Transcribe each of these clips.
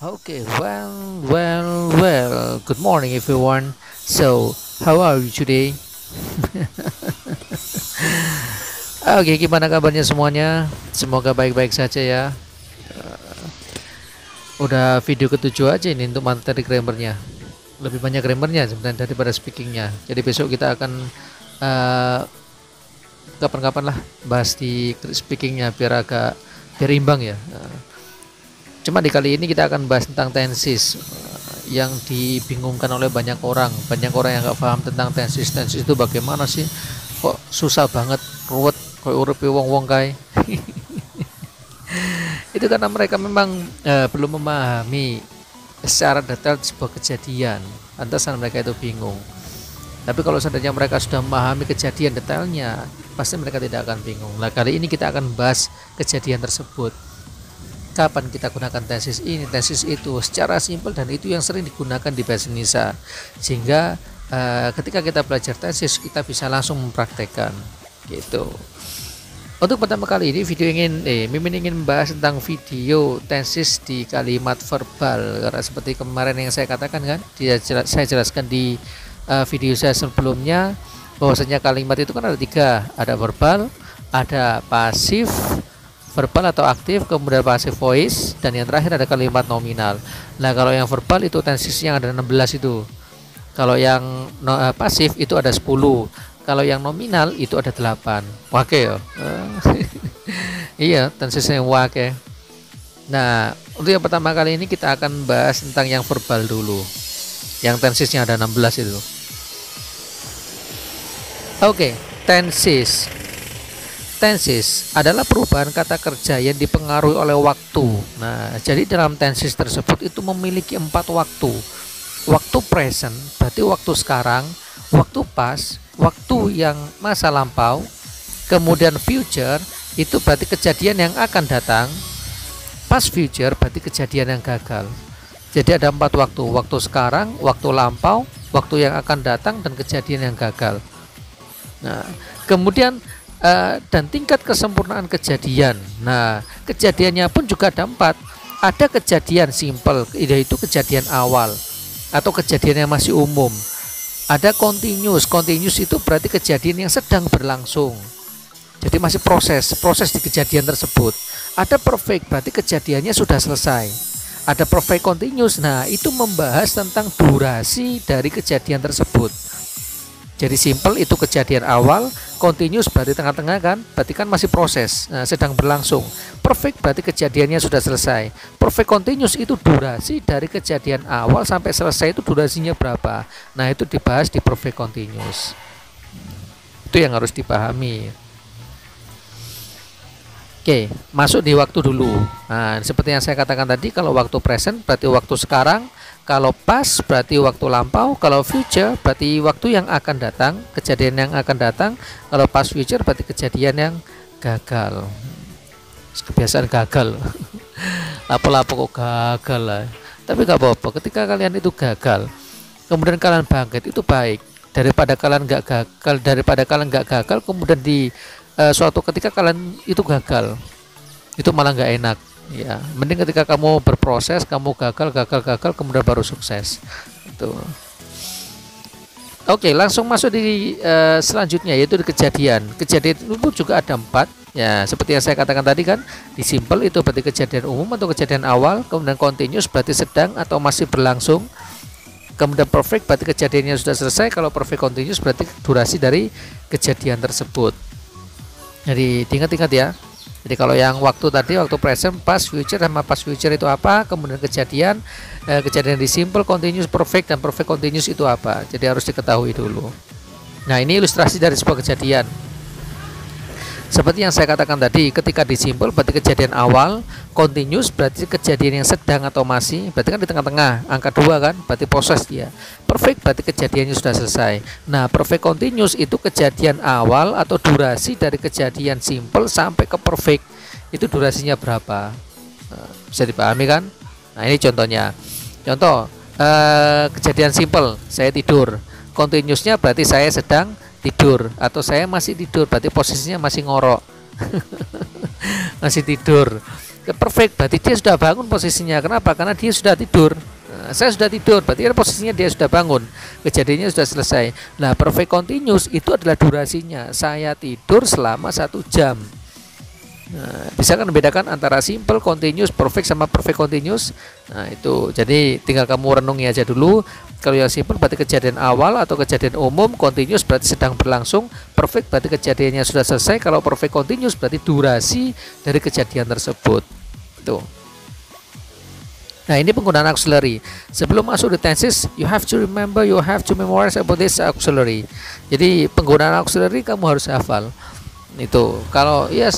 Okay, well. Good morning, everyone. So, how are you today? Oke, gimana kabarnya semuanya? Semoga baik-baik saja ya. Udah video ketujuh aja ini untuk materi grammarnya. Lebih banyak grammarnya sebenarnya daripada speakingnya. Jadi besok kita akan eh, kapan-kapan lah bahas di speakingnya biar imbang ya. Cuma di kali ini kita akan bahas tentang tenses yang dibingungkan oleh banyak orang. Banyak orang yang nggak paham tentang tenses. Tenses itu bagaimana sih? Kok susah banget, ruwet, kayak urepe wong-wong kae. Itu karena mereka memang belum memahami secara detail sebuah kejadian. Lantasan mereka itu bingung. Tapi kalau seandainya mereka sudah memahami kejadian detailnya, pasti mereka tidak akan bingung. Nah, kali ini kita akan bahas kejadian tersebut. Kapan kita gunakan tesis ini, tesis itu, secara simpel, dan itu yang sering digunakan di bahasa Indonesia, sehingga ketika kita belajar tesis kita bisa langsung mempraktekkan gitu. Untuk pertama kali ini Mimin ingin membahas tentang video tesis di kalimat verbal, karena seperti kemarin yang saya katakan kan, saya jelaskan di video saya sebelumnya bahwasanya kalimat itu kan ada tiga, ada verbal, ada pasif verbal atau aktif, kemudian passive voice, dan yang terakhir ada kalimat nominal. Nah, kalau yang verbal itu tensisnya ada 16 itu. Kalau yang pasif itu ada 10. Kalau yang nominal itu ada 8. Wake ya. Iya, tensisnya wake. Nah, untuk yang pertama kali ini kita akan bahas tentang yang verbal dulu. Yang tensisnya ada 16 itu. Oke, tensis. Tensis adalah perubahan kata kerja yang dipengaruhi oleh waktu. Nah, jadi dalam tensis tersebut itu memiliki 4 waktu. Waktu present berarti waktu sekarang, waktu past, waktu yang masa lampau, kemudian future itu berarti kejadian yang akan datang, past future berarti kejadian yang gagal. Jadi ada 4 waktu: waktu sekarang, waktu lampau, waktu yang akan datang, dan kejadian yang gagal. Nah, kemudian dan tingkat kesempurnaan kejadian. Nah, kejadiannya pun juga ada 4. Ada kejadian simple, yaitu kejadian awal atau kejadian yang masih umum. Ada continuous. Continuous itu berarti kejadian yang sedang berlangsung, jadi masih proses di kejadian tersebut. Ada perfect, berarti kejadiannya sudah selesai. Ada perfect continuous. Nah, itu membahas tentang durasi dari kejadian tersebut. Jadi simple itu kejadian awal, continuous berarti tengah-tengah kan, berarti kan masih proses, sedang berlangsung. Perfect berarti kejadiannya sudah selesai. Perfect continuous itu durasi dari kejadian awal sampai selesai, itu durasinya berapa. Nah, itu dibahas di perfect continuous. Itu yang harus dipahami. Oke, masuk di waktu dulu. Nah, seperti yang saya katakan tadi, kalau waktu present berarti waktu sekarang, kalau past berarti waktu lampau, kalau future berarti waktu yang akan datang, kejadian yang akan datang. Kalau past future berarti kejadian yang gagal. Kebiasaan gagal. Lapo-lapo kok gagal lah. Tapi gak apa-apa, ketika kalian itu gagal, kemudian kalian bangkit, itu baik daripada kalian gak gagal, kemudian di suatu ketika kalian itu gagal, itu malah nggak enak ya. Mending ketika kamu berproses, kamu gagal, kemudian baru sukses itu. Oke, langsung masuk di selanjutnya, yaitu di kejadian itu juga ada 4 ya, seperti yang saya katakan tadi kan. Di simple itu berarti kejadian umum atau kejadian awal, kemudian continuous berarti sedang atau masih berlangsung, kemudian perfect berarti kejadiannya sudah selesai. Kalau perfect continuous berarti durasi dari kejadian tersebut. Jadi diingat-ingat ya. Jadi kalau yang waktu tadi, waktu present, past, future, sama past future itu apa, kemudian kejadian di simple, continuous, perfect, dan perfect continuous itu apa. Jadi harus diketahui dulu. Nah, ini ilustrasi dari sebuah kejadian. Seperti yang saya katakan tadi, ketika di simple berarti kejadian awal, continuous berarti kejadian yang sedang atau masih, berarti kan di tengah-tengah, angka 2 kan, berarti proses dia. Perfect berarti kejadiannya sudah selesai. Nah, perfect continuous itu kejadian awal atau durasi dari kejadian simple sampai ke perfect, itu durasinya berapa. Bisa dipahami kan? Nah, ini contohnya. Contoh kejadian simple, saya tidur. Continuousnya berarti saya sedang tidur atau saya masih tidur, berarti posisinya masih ngorok. Masih tidur. Perfect berarti dia sudah bangun posisinya. Kenapa? Karena dia sudah tidur. Nah, saya sudah tidur, berarti kan posisinya dia sudah bangun. Kejadiannya sudah selesai. Nah, perfect continuous itu adalah durasinya. Saya tidur selama 1 jam. Nah, bisa kan membedakan antara simple continuous, perfect sama perfect continuous. Nah, itu jadi tinggal kamu renungi aja dulu. Kalau yang simple berarti kejadian awal atau kejadian umum, continuous berarti sedang berlangsung, perfect berarti kejadiannya sudah selesai. Kalau perfect continuous berarti durasi dari kejadian tersebut. Itu. Nah, ini penggunaan auxiliary. Sebelum masuk di tenses, you have to remember, you have to memorize about this auxiliary. Jadi penggunaan auxiliary kamu harus hafal. Itu kalau ya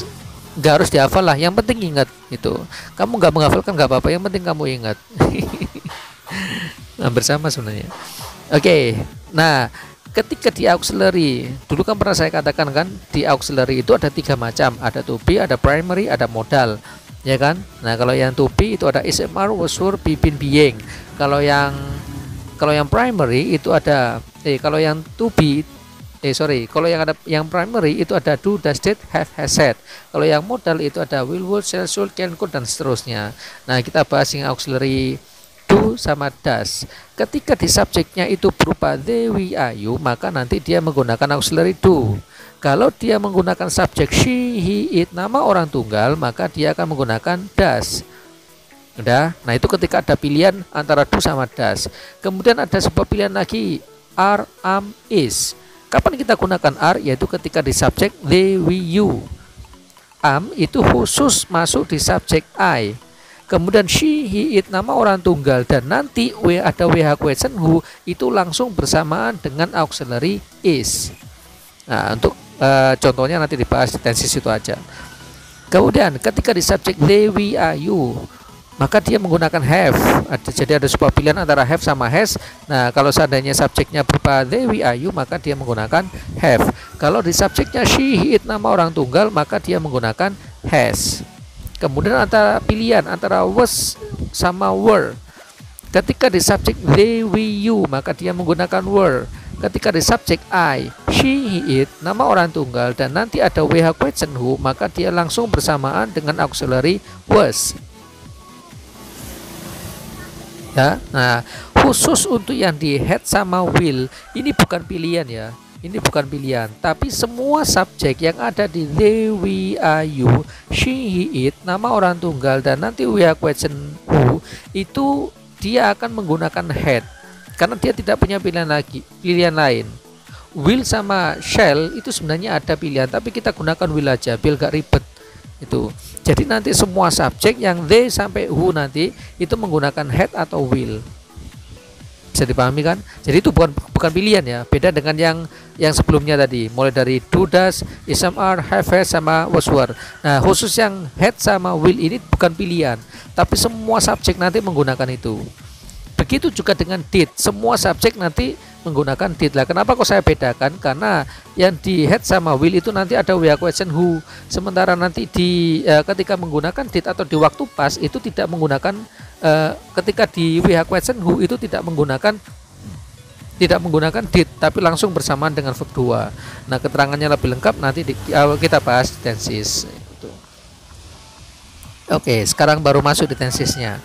nggak harus dihafal lah, yang penting ingat itu. Kamu nggak menghafalkan nggak apa-apa, yang penting kamu ingat. Nah, bersama sebenarnya. Oke, nah ketika di auxiliary, dulu kan pernah saya katakan kan, di auxiliary itu ada 3 macam, ada to be, ada primary, ada modal, ya kan. Nah, kalau yang to be itu ada SMR, was, were, be, been, being. Kalau yang primary itu ada kalau yang to be kalau yang ada yang primary itu ada do, does, did, have, has, had. Kalau yang modal itu ada will, would, shall, should, can, could, dan seterusnya. Nah, kita bahas yang auxiliary do sama does. Ketika di subjeknya itu berupa they, we, are, you, maka nanti dia menggunakan auxiliary do. Kalau dia menggunakan subjek she, he, it, nama orang tunggal, maka dia akan menggunakan does. Udah. Nah, itu ketika ada pilihan antara do sama does. Kemudian ada sebuah pilihan lagi, are, am, is. Kapan kita gunakan are? Yaitu ketika di subjek they, we, you. Am itu khusus masuk di subjek I. Kemudian she, he, it, nama orang tunggal, dan nanti ada WH question who itu langsung bersamaan dengan auxiliary is. Nah, untuk contohnya nanti dibahas di tenses itu aja. Kemudian ketika di subjek they, we, are, you, maka dia menggunakan have. Jadi ada sebuah pilihan antara have sama has. Nah, kalau seandainya subjeknya berupa they, we, are, you, maka dia menggunakan have. Kalau di subjeknya she, he, it, nama orang tunggal, maka dia menggunakan has. Kemudian antara pilihan antara was sama were. Ketika di subjek they, we, you, maka dia menggunakan were. Ketika di subjek I, she, he, it, nama orang tunggal, dan nanti ada WH question who, maka dia langsung bersamaan dengan auxiliary was. Ya, nah khusus untuk yang di had sama will ini bukan pilihan ya, ini bukan pilihan, tapi semua subjek yang ada di they, we, are, you, she, he, it, nama orang tunggal, dan nanti we are question who itu dia akan menggunakan had karena dia tidak punya pilihan lain. Will sama shall itu sebenarnya ada pilihan, tapi kita gunakan will aja biar gak ribet itu. Jadi nanti semua subjek yang they sampai who nanti itu menggunakan had atau will. Bisa dipahami kan? Jadi itu bukan pilihan ya. Beda dengan yang sebelumnya tadi, mulai dari do, does, is, are, have, has, sama was, were. Nah, khusus yang had sama will ini bukan pilihan, tapi semua subjek nanti menggunakan itu. Begitu juga dengan did, semua subjek nanti menggunakan did. Lah, kenapa kok saya bedakan? Karena yang di had sama will itu nanti ada WH question who, sementara nanti ketika menggunakan did atau di waktu pas itu tidak menggunakan ketika di WH question who itu tidak menggunakan did, tapi langsung bersamaan dengan verb 2. Nah, keterangannya lebih lengkap nanti kita bahas di tenses. Oke, sekarang baru masuk di tensesnya.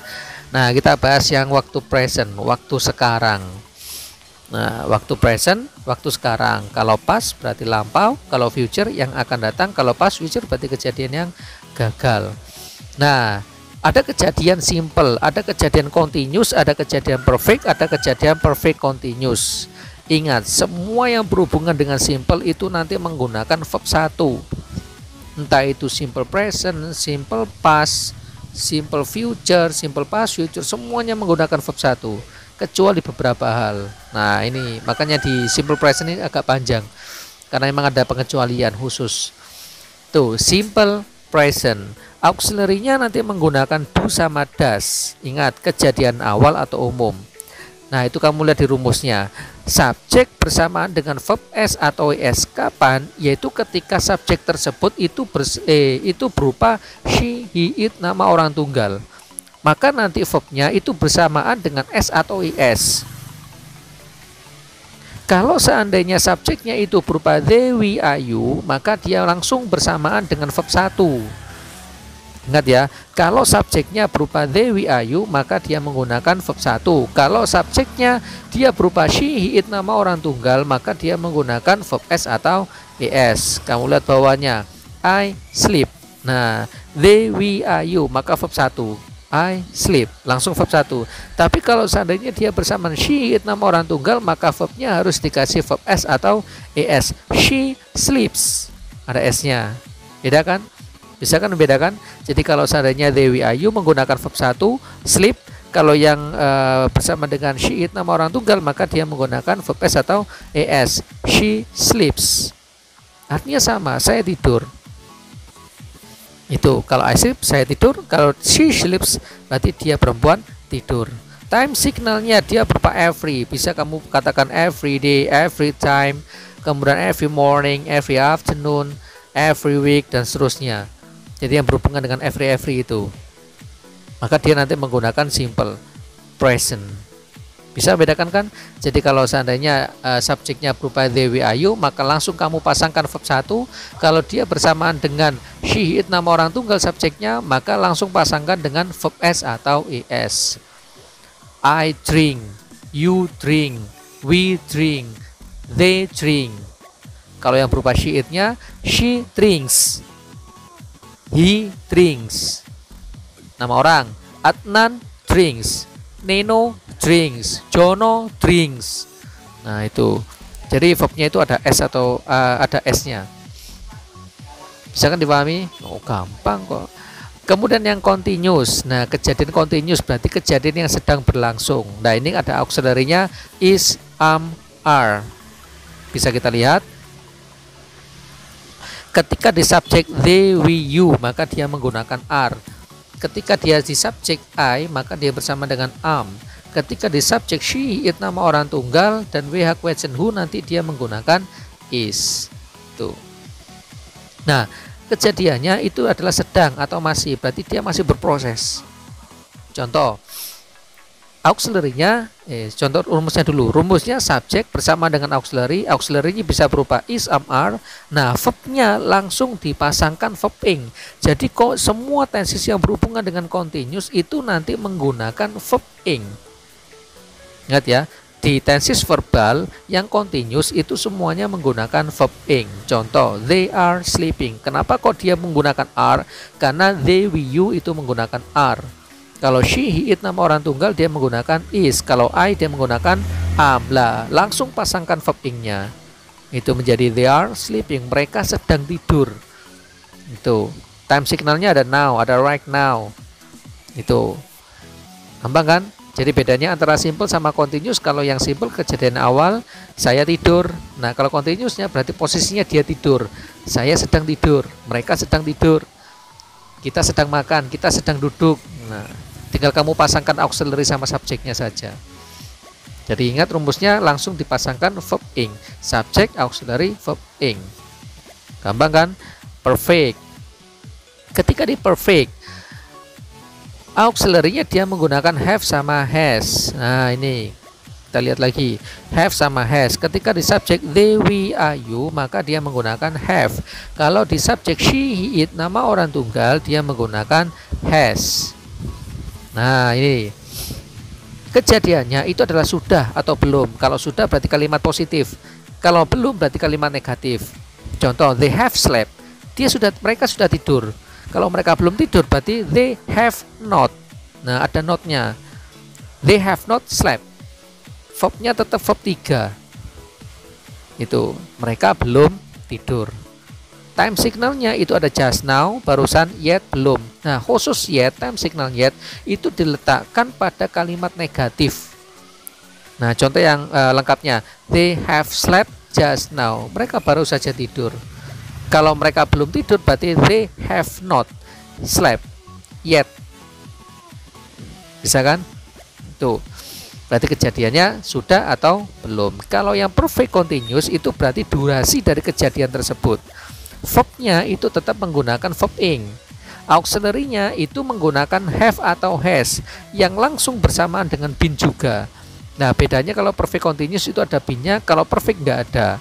Nah, kita bahas yang waktu present, waktu sekarang. Nah, waktu present, waktu sekarang. Kalau past berarti lampau, kalau future yang akan datang, kalau past future berarti kejadian yang gagal. Nah, ada kejadian simple, ada kejadian continuous, ada kejadian perfect, ada kejadian perfect continuous. Ingat, semua yang berhubungan dengan simple itu nanti menggunakan verb 1. Entah itu simple present, simple past, simple future, simple past, future, semuanya menggunakan verb 1 kecuali beberapa hal. Nah, ini makanya di simple present ini agak panjang karena memang ada pengecualian khusus. Tuh, simple present auxiliary-nya nanti menggunakan do sama does. Ingat, kejadian awal atau umum. Nah, itu kamu lihat di rumusnya. Subjek bersamaan dengan verb s atau es kapan? Yaitu ketika subjek tersebut itu berupa she, he, it, nama orang tunggal. Maka nanti verbnya itu bersamaan dengan s atau is. Kalau seandainya subjeknya itu berupa they, we, are, you, maka dia langsung bersamaan dengan verb 1. Ingat ya, kalau subjeknya berupa they, we, are, you, maka dia menggunakan verb 1. Kalau subjeknya dia berupa she, he, it, nama orang tunggal, maka dia menggunakan verb s atau es. Kamu lihat bawahnya, I sleep. Nah, they, we, are, you, maka verb 1. I sleep, langsung verb 1. Tapi kalau seandainya dia bersamaan she, it, nama orang tunggal, maka verbnya harus dikasih verb s atau es. She sleeps, ada s-nya. Beda kan? Bisa kan membedakan? Jadi kalau seandainya they, we, are, you menggunakan verb 1, sleep. Kalau yang bersama dengan she, it, nama orang tunggal, maka dia menggunakan verb s atau es. She sleeps. Artinya sama, saya tidur. Itu kalau I sleep, saya tidur. Kalau she sleeps, berarti dia perempuan tidur. Time signalnya dia berupa every. Bisa kamu katakan every day, every time, kemudian every morning, every afternoon, every week, dan seterusnya. Jadi yang berhubungan dengan every itu, maka dia nanti menggunakan simple present. Bisa bedakan kan? Jadi kalau seandainya subjeknya berupa they, we, are, you, maka langsung kamu pasangkan verb 1. Kalau dia bersamaan dengan she, it, nama orang tunggal subjeknya, maka langsung pasangkan dengan verb s atau es. I drink, you drink, we drink, they drink. Kalau yang berupa she, it-nya, she drinks, he drinks. Nama orang, Adnan drinks, Neno drinks, Jono drinks. Nah itu, jadi verbnya itu ada s atau ada s-nya. Bisa kan dipahami? Oh gampang kok. Kemudian yang continuous. Nah kejadian continuous berarti kejadian yang sedang berlangsung. Nah ini ada auxiliary-nya is, are. Bisa kita lihat. Ketika di subjek they, we, you, maka dia menggunakan are. Ketika dia di subjek I, maka dia bersama dengan am. Ketika di subjek she, it, nama orang tunggal, dan we, have, question, who, nanti dia menggunakan is. Tuh. Nah, kejadiannya itu adalah sedang atau masih, berarti dia masih berproses. Contoh, auxiliary-nya, contoh rumusnya dulu. Rumusnya subjek bersama dengan auxiliary. Auxiliary-nya bisa berupa is, are. Nah, verb-nya langsung dipasangkan verb ing. Jadi kok semua tenses yang berhubungan dengan continuous itu nanti menggunakan verb ing. Ingat ya, di tenses verbal yang continuous itu semuanya menggunakan verb ing. Contoh, they are sleeping. Kenapa kok dia menggunakan are? Karena they, we, you itu menggunakan are. Kalau she, he, it, nama orang tunggal, dia menggunakan is. Kalau I, dia menggunakan am. Lah, langsung pasangkan verb ing-nya. Itu menjadi they are sleeping. Mereka sedang tidur. Itu. Time signalnya ada now, ada right now. Itu. Gampang kan? Jadi bedanya antara simple sama continuous. Kalau yang simple kejadian awal, saya tidur. Nah, kalau continuousnya berarti posisinya dia tidur. Saya sedang tidur. Mereka sedang tidur. Kita sedang makan. Kita sedang duduk. Nah, tinggal kamu pasangkan auxiliary sama subjeknya saja. Jadi ingat rumusnya langsung dipasangkan verb ing. Subject, auxiliary, verb ing. Gampang kan? Perfect. Ketika di perfect, auxiliary-nya dia menggunakan have sama has. Nah ini kita lihat lagi, have sama has. Ketika di subjek they, we, are, you, maka dia menggunakan have. Kalau di subjek she, he, it, nama orang tunggal, dia menggunakan has. Nah ini kejadiannya itu adalah sudah atau belum. Kalau sudah berarti kalimat positif. Kalau belum berarti kalimat negatif. Contoh, they have slept. Mereka sudah tidur. Kalau mereka belum tidur berarti they have not. Nah ada not-nya. They have not slept. Verb-nya tetap verb 3. Itu mereka belum tidur. Time signalnya itu ada just now, barusan yet, belum. Nah khusus yet, time signal yet itu diletakkan pada kalimat negatif. Nah contoh yang lengkapnya, they have slept just now. Mereka baru saja tidur. Kalau mereka belum tidur berarti they have not slept yet. Bisa kan? Tuh. Berarti kejadiannya sudah atau belum. Kalau yang perfect continuous itu berarti durasi dari kejadian tersebut. Verb-nya itu tetap menggunakan verb ing. Auxiliary-nya itu menggunakan have atau has yang langsung bersamaan dengan been juga. Nah bedanya kalau perfect continuous itu ada been-nya, kalau perfect nggak ada.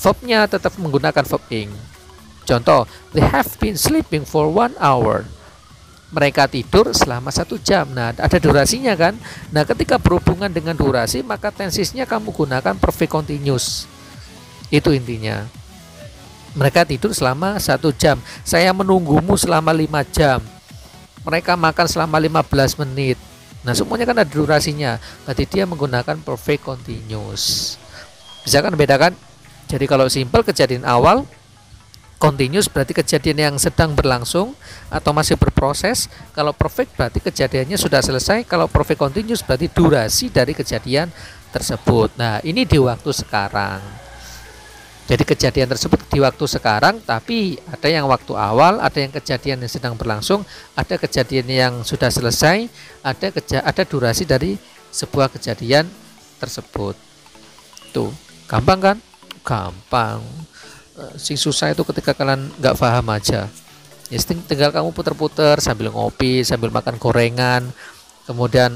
Verb-nya tetap menggunakan verb ing. Contoh, they have been sleeping for 1 hour. mereka tidur selama 1 jam. Nah, ada durasinya kan. Nah, ketika berhubungan dengan durasi, maka tensisnya kamu gunakan perfect continuous. Itu intinya. Mereka tidur selama 1 jam. Saya menunggumu selama 5 jam. Mereka makan selama 15 menit. Nah, semuanya kan ada durasinya. Berarti dia menggunakan perfect continuous. Bisa kan bedakan? Jadi kalau simple kejadian awal, continuous berarti kejadian yang sedang berlangsung atau masih berproses. Kalau perfect berarti kejadiannya sudah selesai. Kalau perfect continuous berarti durasi dari kejadian tersebut. Nah, ini di waktu sekarang. Jadi kejadian tersebut di waktu sekarang, tapi ada yang waktu awal, ada yang kejadian yang sedang berlangsung, ada kejadian yang sudah selesai, ada durasi dari sebuah kejadian tersebut. Tuh, gampang kan? Gampang. Sing susah itu ketika kalian nggak paham aja. Ya, tinggal kamu puter-puter sambil ngopi, sambil makan gorengan, kemudian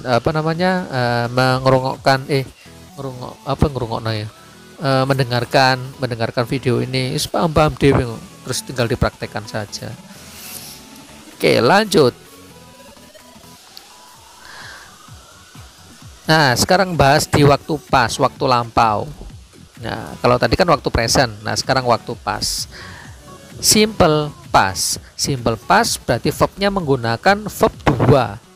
mendengarkan video ini, paham dewe, terus tinggal dipraktekkan saja. Oke, lanjut. Nah, sekarang bahas di waktu pas, waktu lampau. Nah, kalau tadi kan waktu present, nah sekarang waktu pas. Simple past. Simple past berarti verbnya menggunakan verb 2.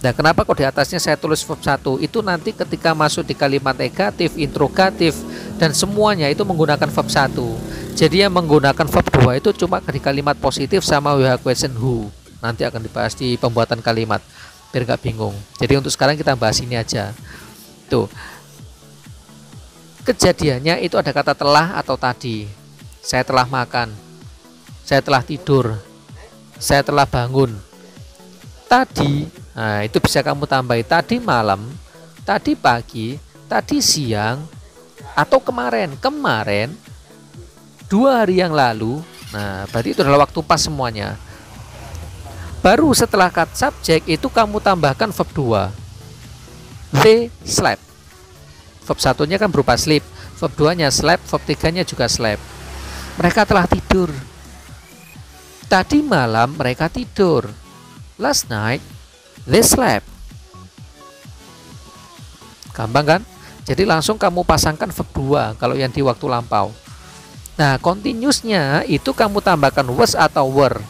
Nah, kenapa kok di atasnya saya tulis verb 1? Itu nanti ketika masuk di kalimat negatif, interrogatif, dan semuanya itu menggunakan verb 1. Jadi yang menggunakan verb 2 itu cuma di kalimat positif sama we have question who. Nanti akan dibahas di pembuatan kalimat, biar nggak bingung. Jadi untuk sekarang kita bahas ini aja. Tuh. Kejadiannya itu ada kata telah atau tadi. Saya telah makan. Saya telah tidur. Saya telah bangun. Tadi, nah itu bisa kamu tambahi tadi malam, tadi pagi, tadi siang, atau kemarin 2 hari yang lalu. Nah, berarti itu adalah waktu pas semuanya. Baru setelah kata subjek itu kamu tambahkan verb 2. They slept. Verb 1-nya kan berupa sleep, verb 2-nya slept, verb 3-nya juga slept. Mereka telah tidur. Tadi malam mereka tidur. Last night they slept. Gampang kan? Jadi langsung kamu pasangkan verb 2 kalau yang di waktu lampau. Nah, continuousnya itu kamu tambahkan was atau were.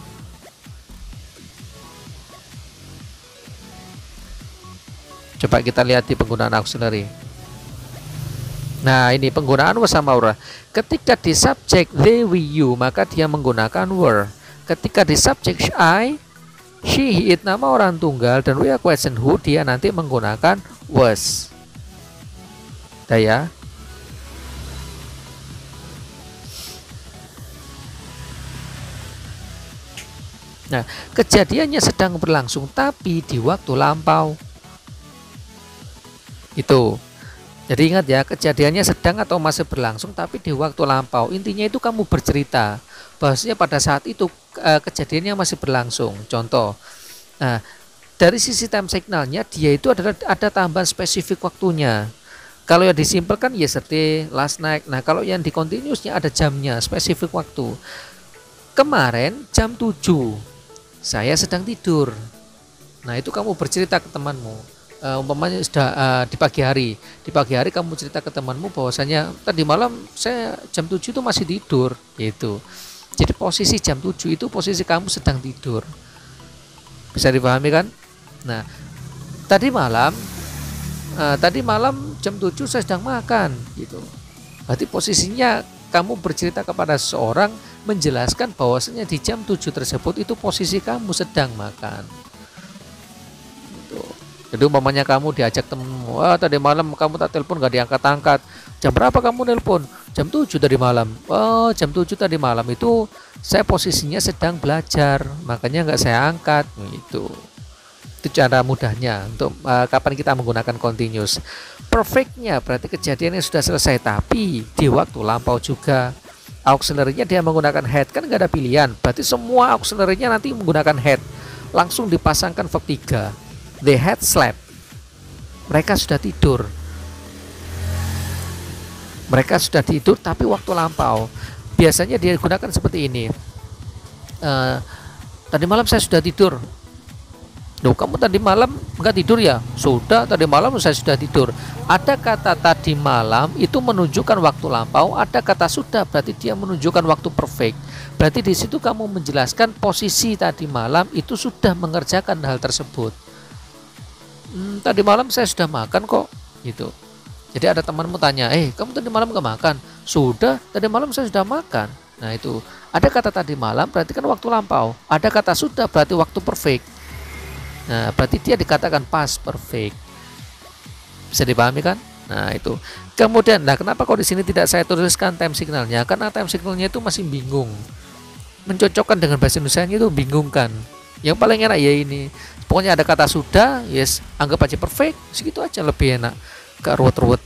Coba kita lihat di penggunaan auxiliary. Nah, ini penggunaan was sama were. Ketika di subjek they, we, you, maka dia menggunakan were. Ketika di subjek I, she, he, it, nama orang tunggal, dan we are question who, dia nanti menggunakan was. Udah ya. Nah, kejadiannya sedang berlangsung tapi di waktu lampau. Itu. Jadi ingat ya, kejadiannya sedang atau masih berlangsung tapi di waktu lampau. Intinya itu kamu bercerita bahwasanya pada saat itu kejadiannya masih berlangsung. Contoh, nah, dari sisi time signalnya dia itu ada tambahan spesifik waktunya. Kalau yang disimpelkan yesterday, last night. Nah, kalau yang di continuousnya ada jamnya, spesifik waktu. Kemarin jam 7 saya sedang tidur. Nah, itu kamu bercerita ke temanmu. Umpamanya sudah di pagi hari kamu cerita ke temanmu bahwasanya tadi malam saya jam 7 itu masih tidur gitu. Jadi posisi jam 7 itu posisi kamu sedang tidur. Bisa dipahami kan? Nah, tadi malam jam 7 saya sedang makan gitu. Berarti posisinya kamu bercerita kepada seseorang menjelaskan bahwasanya di jam 7 tersebut itu posisi kamu sedang makan. Jadi umpamanya kamu diajak temenmu, tadi malam kamu tak telepon gak diangkat-angkat. Jam berapa kamu nelpon? Jam 7 tadi malam. Oh, jam 7 tadi malam itu saya posisinya sedang belajar, makanya nggak saya angkat. Itu cara mudahnya untuk kapan kita menggunakan continuous. Perfectnya berarti kejadiannya sudah selesai tapi di waktu lampau juga. Auxiliary-nya dia menggunakan had, kan nggak ada pilihan. Berarti semua auxiliary-nya nanti menggunakan had. Langsung dipasangkan verb 3. They had slept. Mereka sudah tidur. Mereka sudah tidur tapi waktu lampau. Biasanya dia gunakan seperti ini. Tadi malam saya sudah tidur. Loh, kamu tadi malam nggak tidur ya? Sudah, tadi malam saya sudah tidur. Ada kata tadi malam itu menunjukkan waktu lampau, ada kata sudah berarti dia menunjukkan waktu perfect. Berarti di situ kamu menjelaskan posisi tadi malam itu sudah mengerjakan hal tersebut. Tadi malam saya sudah makan kok, gitu. Jadi ada temanmu tanya, kamu tadi malam nggak makan? Sudah, tadi malam saya sudah makan. Nah itu, ada kata tadi malam berarti kan waktu lampau, ada kata sudah berarti waktu perfect. Nah, berarti dia dikatakan past perfect. Bisa dipahami kan? Nah, itu. Kemudian, nah kenapa kok di sini tidak saya tuliskan time signalnya? Karena time signalnya itu masih bingung. Mencocokkan dengan bahasa Indonesia itu bingung kan. Yang paling enak ya ini. Pokoknya ada kata sudah, yes, anggap aja perfect, segitu aja lebih enak. Gak ruwet-ruwet.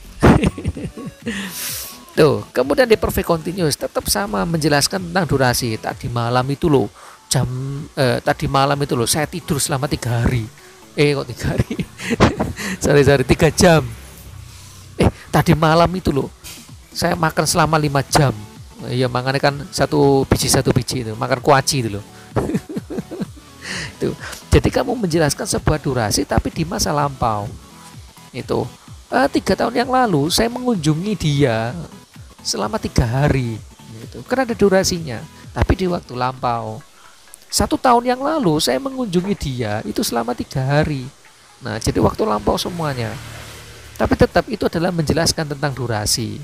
Tuh, kemudian di perfect continuous tetap sama menjelaskan tentang durasi. Tadi malam itu loh. Tadi malam itu loh saya tidur selama 3 hari. Kok 3 hari? sorry 3 jam. Tadi malam itu loh saya makan selama 5 jam. Ya makanya kan satu biji itu makan kuaci itu loh. Itu. Jadi kamu menjelaskan sebuah durasi tapi di masa lampau. Itu 3 tahun yang lalu saya mengunjungi dia selama 3 hari. Gitu. Karena ada durasinya. Tapi di waktu lampau. 1 tahun yang lalu saya mengunjungi dia itu selama 3 hari. Nah, jadi waktu lampau semuanya. Tapi tetap itu adalah menjelaskan tentang durasi.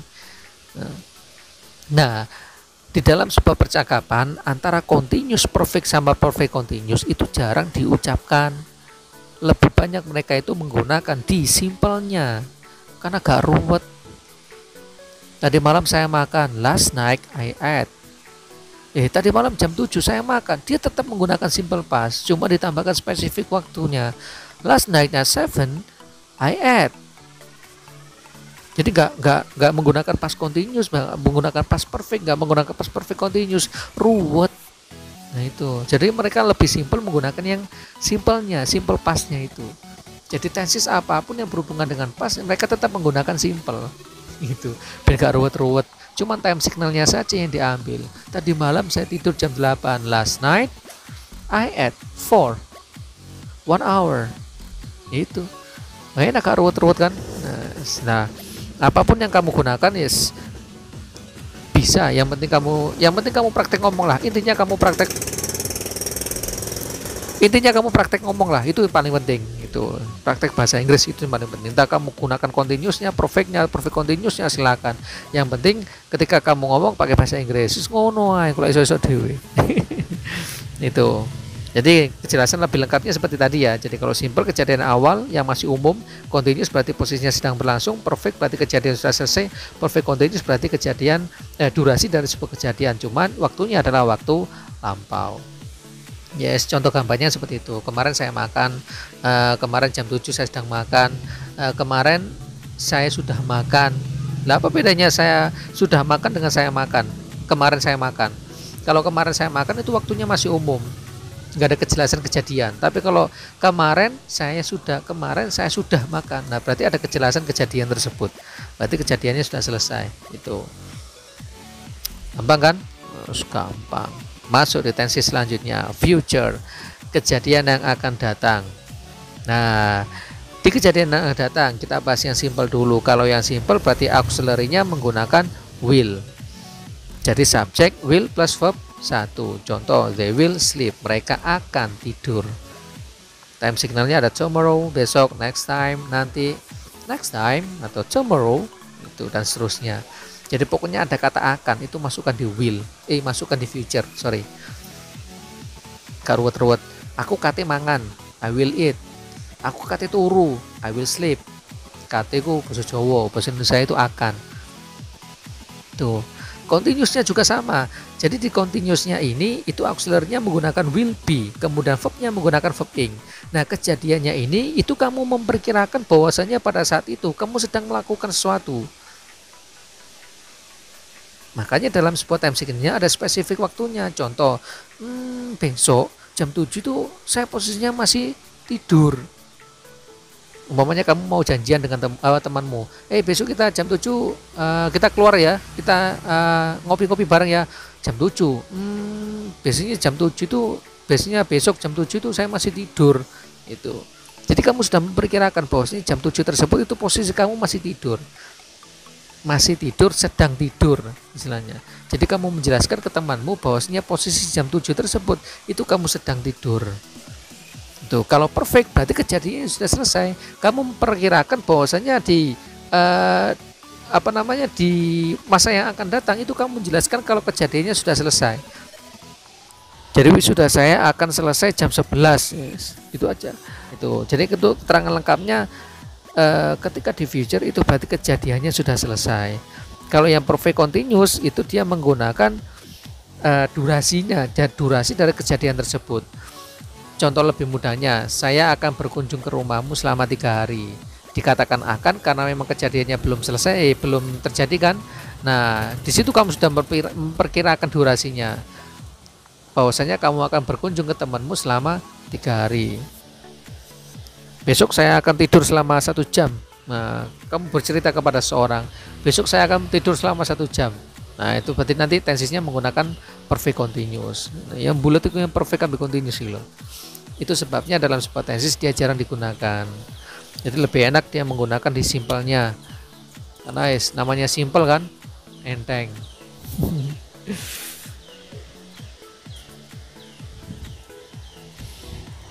Nah, di dalam sebuah percakapan antara continuous perfect sama perfect continuous itu jarang diucapkan. Lebih banyak mereka itu menggunakan di simple-nya karena gak ruwet. Tadi malam saya makan, last night I ate. Tadi malam jam 7 saya makan. Dia tetap menggunakan simple past, cuma ditambahkan spesifik waktunya. Last night at 7 I ate. Jadi nggak menggunakan past continuous, nggak menggunakan past perfect, nggak menggunakan past perfect continuous, ruwet. Nah itu. Jadi mereka lebih simple menggunakan yang simpelnya, simple pastnya itu. Jadi tenses apapun yang berhubungan dengan past, mereka tetap menggunakan simple. Gitu. Biar nggak ruwet-ruwet. Cuman time signalnya saja yang diambil. Tadi malam saya tidur jam 8. Last night I ate 4. 1 hour. Itu. Enak gak ruwet-ruwet kan? Nah, apapun yang kamu gunakan yes bisa. Yang penting kamu praktek ngomong lah. Intinya kamu praktek ngomong lah. Itu yang paling penting. Itu praktek bahasa Inggris itu yang paling penting. Entah kamu gunakan continuousnya, perfect continuousnya silakan. Yang penting ketika kamu ngomong pakai bahasa Inggris, ngono ae kalau iso-iso dhewe. Itu. Jadi kejelasan lebih lengkapnya seperti tadi ya. Jadi kalau simple kejadian awal yang masih umum, continuous berarti posisinya sedang berlangsung, perfect berarti kejadian sudah selesai, perfect continuous berarti kejadian durasi dari sebuah kejadian. Cuman waktunya adalah waktu lampau. Yes, contoh gambarnya seperti itu. Kemarin saya makan, kemarin jam 7 saya sedang makan, kemarin saya sudah makan. Lah apa bedanya saya sudah makan dengan saya makan? Kemarin saya makan. Kalau kemarin saya makan itu waktunya masih umum, nggak ada kejelasan kejadian. Tapi kalau kemarin saya sudah makan, nah berarti ada kejelasan kejadian tersebut. Berarti kejadiannya sudah selesai. Itu gampang kan? Gampang. Masuk di tensi selanjutnya, future, kejadian yang akan datang. Nah, di kejadian yang akan datang kita bahas yang simple dulu. Kalau yang simple berarti auxiliary-nya menggunakan will. Jadi subjek will plus verb 1. Contoh, they will sleep, mereka akan tidur. Time signalnya ada tomorrow, besok, next time, nanti, next time atau tomorrow itu dan seterusnya. Jadi pokoknya ada kata akan itu masukkan di will, masukkan di future, sorry. Karuwet-ruwet. Aku kate mangan, I will eat. Aku kate turu, I will sleep. Kate ku bahasa Jawa, bahasa Indonesia itu akan. Tuh. Continuousnya juga sama. Jadi di continuousnya ini itu auxiliary-nya menggunakan will be, kemudian verb-nya menggunakan verb ing. Nah, kejadiannya ini itu kamu memperkirakan bahwasanya pada saat itu kamu sedang melakukan sesuatu. Makanya dalam sebuah time signal-nya ada spesifik waktunya. Contoh, besok jam 7 itu saya posisinya masih tidur. Umpamanya kamu mau janjian dengan temanmu, besok kita jam 7 kita keluar ya, kita ngopi-ngopi bareng ya jam 7. Biasanya jam 7 itu biasanya besok jam 7 itu saya masih tidur itu. Jadi kamu sudah memperkirakan bahwasanya jam 7 tersebut itu posisi kamu masih tidur, sedang tidur istilahnya. Jadi kamu menjelaskan ke temanmu bahwasanya posisi jam 7 tersebut itu kamu sedang tidur. Itu kalau perfect berarti kejadiannya sudah selesai. Kamu memperkirakan bahwasanya di di masa yang akan datang itu kamu menjelaskan kalau kejadiannya sudah selesai. Jadi sudah saya akan selesai jam 11. Yes, itu aja. Itu. Jadi itu keterangan lengkapnya ketika di future itu berarti kejadiannya sudah selesai. Kalau yang perfect continuous itu dia menggunakan durasinya dan durasi dari kejadian tersebut. Contoh lebih mudahnya, saya akan berkunjung ke rumahmu selama 3 hari. Dikatakan akan karena memang kejadiannya belum selesai, belum terjadi kan. Nah, di situ kamu sudah memperkirakan durasinya, bahwasanya kamu akan berkunjung ke temanmu selama 3 hari. Besok saya akan tidur selama 1 jam. Nah, kamu bercerita kepada seorang, besok saya akan tidur selama 1 jam. Nah, itu berarti nanti tensisnya menggunakan perfect continuous. Nah, yang bulat itu yang perfect continuous loh. Itu sebabnya dalam sebuah tensis dia jarang digunakan. Jadi lebih enak dia menggunakan di simpelnya. Karena namanya simple kan, enteng.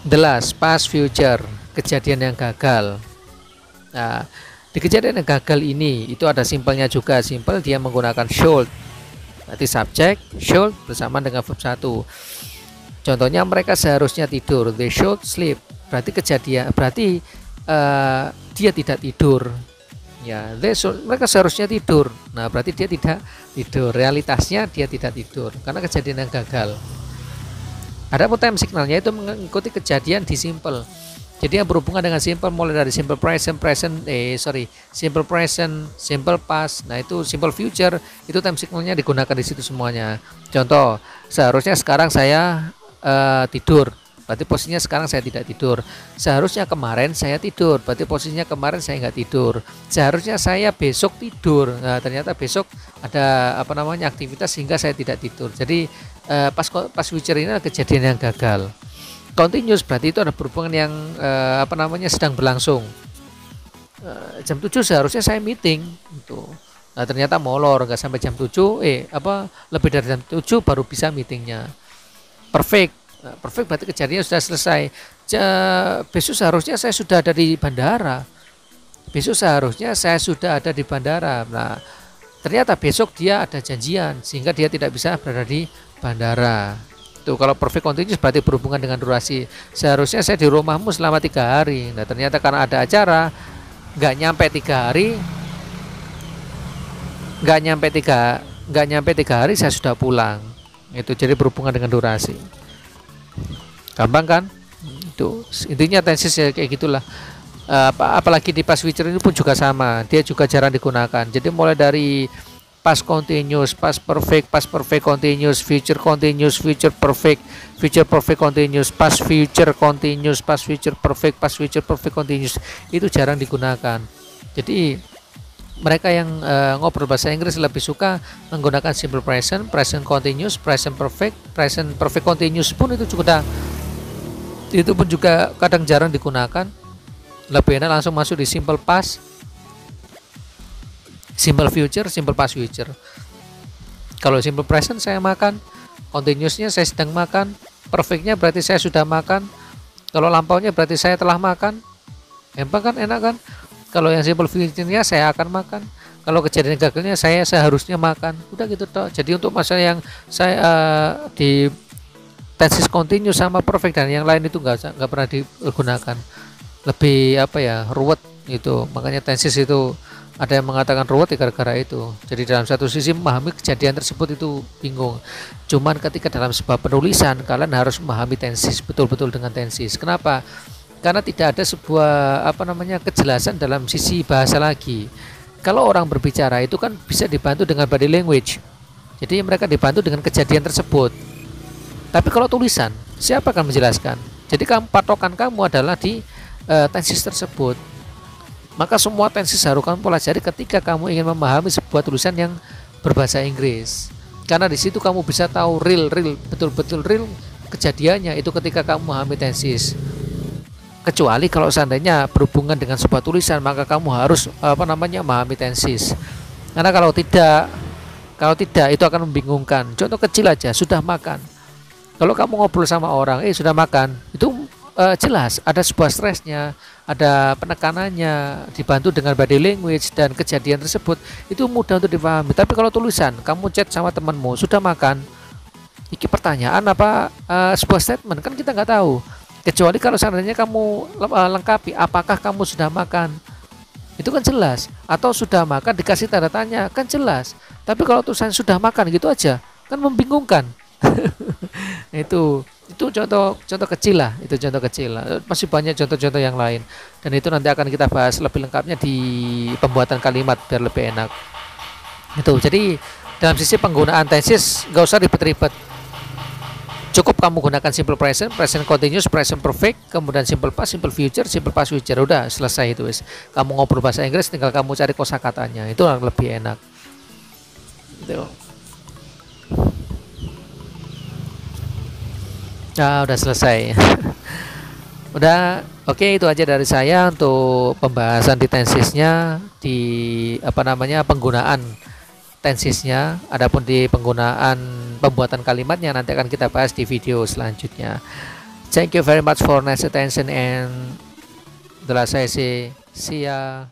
The last, past future, kejadian yang gagal. Nah, di kejadian yang gagal ini itu ada simpelnya juga. Simple dia menggunakan should. Nanti subjek should bersama dengan verb 1. Contohnya mereka seharusnya tidur, they should sleep. Berarti dia tidak tidur. Ya, mereka seharusnya tidur. Nah, berarti dia tidak tidur. Realitasnya dia tidak tidur karena kejadian yang gagal. Ada time signalnya itu mengikuti kejadian di simple. Jadi yang berhubungan dengan simple mulai dari simple present, simple present, simple past. Nah, itu simple future itu time signalnya digunakan di situ semuanya. Contoh, seharusnya sekarang saya tidur, berarti posisinya sekarang saya tidak tidur. Seharusnya kemarin saya tidur, berarti posisinya kemarin saya nggak tidur. Seharusnya saya besok tidur, nah ternyata besok ada aktivitas sehingga saya tidak tidur. Jadi pas future ini adalah kejadian yang gagal. Continuous berarti itu ada berhubungan yang sedang berlangsung. Jam 7 seharusnya saya meeting itu. Nah, ternyata molor nggak sampai jam 7, lebih dari jam 7 baru bisa meetingnya. Perfect. Nah, perfect berarti kejadiannya sudah selesai. Besok seharusnya saya sudah ada di bandara. Nah, ternyata besok dia ada janjian sehingga dia tidak bisa berada di bandara. Tuh, kalau perfect continuous berarti berhubungan dengan durasi. Seharusnya saya di rumahmu selama 3 hari. Nah, ternyata karena ada acara nggak nyampe 3 hari saya sudah pulang. Itu jadi berhubungan dengan durasi. Gampang kan? Itu intinya tensis ya kayak gitulah. Apalagi di past future ini pun juga sama, dia juga jarang digunakan. Jadi mulai dari past continuous, past perfect continuous, future perfect continuous, past future continuous, past future perfect continuous, itu jarang digunakan. Jadi mereka yang ngobrol bahasa Inggris lebih suka menggunakan simple present, present continuous, present perfect continuous pun itu pun juga kadang jarang digunakan. Lebih enak langsung masuk di simple past, simple future, simple past future. Kalau simple present saya makan, continuousnya saya sedang makan, perfectnya berarti saya sudah makan, kalau lampaunya berarti saya telah makan. Gampang kan, enak kan? Kalau yang simple future-nya saya akan makan, kalau kejadian gagalnya saya seharusnya makan. Udah gitu toh. Jadi untuk masalah yang saya di tenses continuous sama perfect dan yang lain itu nggak pernah digunakan. Lebih ruwet itu. Makanya tenses itu ada yang mengatakan ruwet gara-gara itu. Jadi dalam satu sisi memahami kejadian tersebut itu bingung. Cuman ketika dalam sebuah penulisan kalian harus memahami tenses betul-betul dengan tenses. Kenapa? Karena tidak ada sebuah kejelasan dalam sisi bahasa lagi. Kalau orang berbicara itu kan bisa dibantu dengan body language. Jadi mereka dibantu dengan kejadian tersebut. Tapi kalau tulisan, siapa akan menjelaskan? Jadi patokan kamu adalah di tenses tersebut. Maka semua tenses harus kamu pelajari ketika kamu ingin memahami sebuah tulisan yang berbahasa Inggris. Karena di situ kamu bisa tahu betul-betul real kejadiannya itu ketika kamu memahami tenses. Kecuali kalau seandainya berhubungan dengan sebuah tulisan, maka kamu harus memahami tenses. Karena kalau tidak itu akan membingungkan. Contoh kecil aja, sudah makan. Kalau kamu ngobrol sama orang, sudah makan, itu jelas ada sebuah stresnya, ada penekanannya, dibantu dengan body language dan kejadian tersebut itu mudah untuk dipahami. Tapi kalau tulisan, kamu chat sama temanmu, sudah makan, ini pertanyaan apa sebuah statement, kan kita nggak tahu. Kecuali kalau seandainya kamu lengkapi, apakah kamu sudah makan, itu kan jelas. Atau sudah makan dikasih tanda tanya, kan jelas. Tapi kalau tulisan sudah makan gitu aja, kan membingungkan. itu contoh kecil lah, itu contoh kecil lah. Masih banyak contoh-contoh yang lain, dan itu nanti akan kita bahas lebih lengkapnya di pembuatan kalimat biar lebih enak. Itu jadi dalam sisi penggunaan tenses gak usah ribet-ribet, cukup kamu gunakan simple present, present continuous, present perfect, kemudian simple past, simple future, simple past future, udah selesai itu wis. Kamu ngobrol bahasa Inggris tinggal kamu cari kosakatanya, itu lebih enak gitu. Nah, udah selesai. Udah, oke, itu aja dari saya untuk pembahasan di tensesnya, di penggunaan tensesnya. Adapun di penggunaan pembuatan kalimatnya nanti akan kita bahas di video selanjutnya. Thank you very much for nice attention and itulah saya sih. See ya.